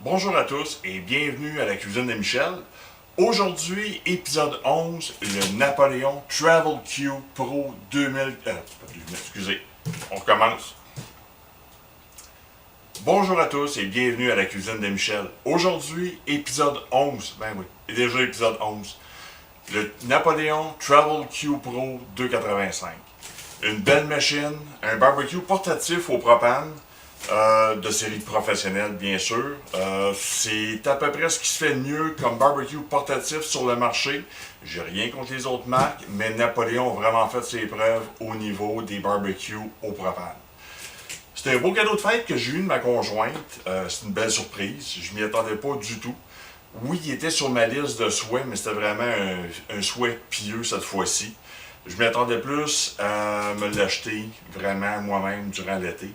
Bonjour à tous et bienvenue à la cuisine de Michel. Aujourd'hui, épisode 11, le Napoléon Travel Q Pro 2000... excusez, on recommence. Bonjour à tous et bienvenue à la cuisine de Michel. Aujourd'hui, épisode 11, ben oui, déjà épisode 11, le Napoléon Travel Q Pro 285. Une belle machine, un barbecue portatif au propane, de série professionnelle bien sûr. C'est à peu près ce qui se fait de mieux comme barbecue portatif sur le marché. J'ai rien contre les autres marques, mais Napoléon a vraiment fait ses preuves au niveau des barbecues au propane. C'était un beau cadeau de fête que j'ai eu de ma conjointe. C'est une belle surprise. Je m'y attendais pas du tout. Oui, il était sur ma liste de souhaits, mais c'était vraiment un souhait pieux cette fois-ci. Je m'y attendais plus à me l'acheter vraiment moi-même durant l'été.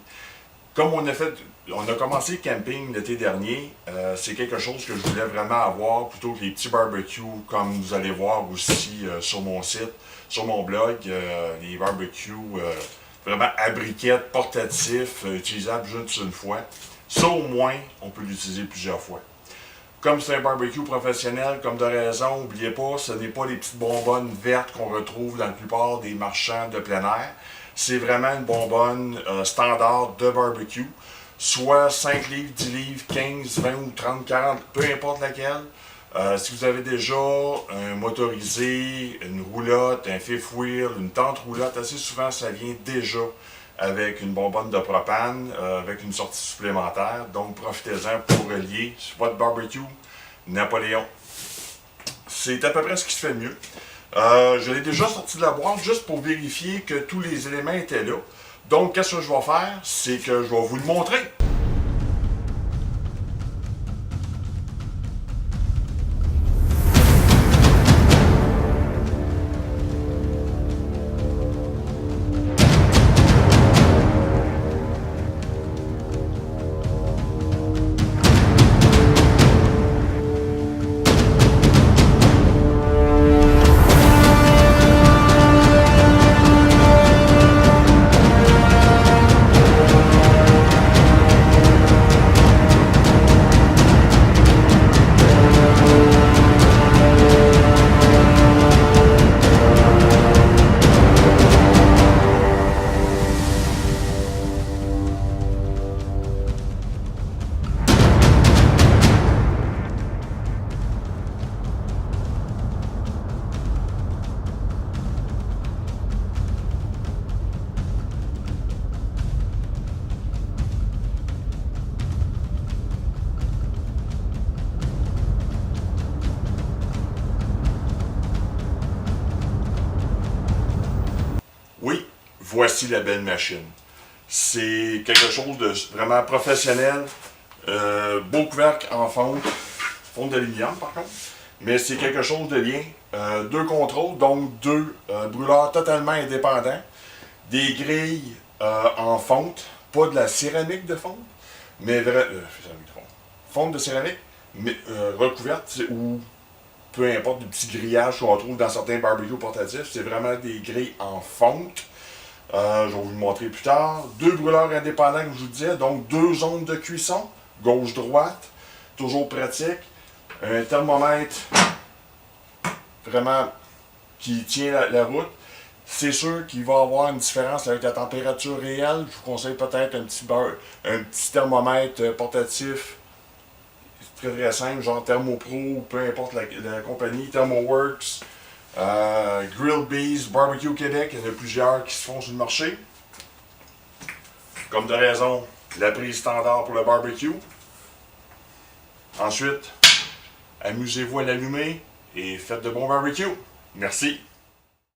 Comme on a commencé le camping l'été dernier, c'est quelque chose que je voulais vraiment avoir plutôt que les petits barbecues comme vous allez voir aussi sur mon site, sur mon blog, les barbecues vraiment à briquettes, portatifs, utilisables juste une fois. Ça au moins, on peut l'utiliser plusieurs fois. Comme c'est un barbecue professionnel, comme de raison, n'oubliez pas, ce n'est pas les petites bonbonnes vertes qu'on retrouve dans la plupart des marchands de plein air. C'est vraiment une bonbonne standard de barbecue, soit 5 livres, 10 livres, 15, 20 ou 30, 40, peu importe laquelle. Si vous avez déjà un motorisé, une roulotte, un fifth wheel, une tente roulotte, assez souvent ça vient déjà avec une bonbonne de propane, avec une sortie supplémentaire. Donc profitez-en pour relier votre barbecue Napoléon. C'est à peu près ce qui se fait de mieux. Je l'ai déjà sorti de la boîte juste pour vérifier que tous les éléments étaient là. Donc, qu'est-ce que je vais faire? C'est que je vais vous le montrer. Oui, voici la belle machine. C'est quelque chose de vraiment professionnel. Beau couvercle en fonte d'aluminium par contre. Mais c'est quelque chose de bien. Deux contrôles, donc deux brûleurs totalement indépendants. Des grilles en fonte, pas de la céramique de fonte, mais fonte de céramique, mais recouverte ou peu importe, des petits grillages qu'on retrouve dans certains barbecues portatifs. C'est vraiment des grilles en fonte. Je vais vous le montrer plus tard. Deux brûleurs indépendants, comme je vous disais. Donc, deux zones de cuisson, gauche-droite. Toujours pratique. Un thermomètre vraiment qui tient la route. C'est sûr qu'il va y avoir une différence avec la température réelle. Je vous conseille peut-être un petit thermomètre portatif très très simple, genre Thermopro, peu importe la compagnie, Thermoworks, Grill Bees, Barbecue Québec, il y en a plusieurs qui se font sur le marché. Comme de raison, la prise standard pour le barbecue. Ensuite, amusez-vous à l'allumer et faites de bons barbecues. Merci.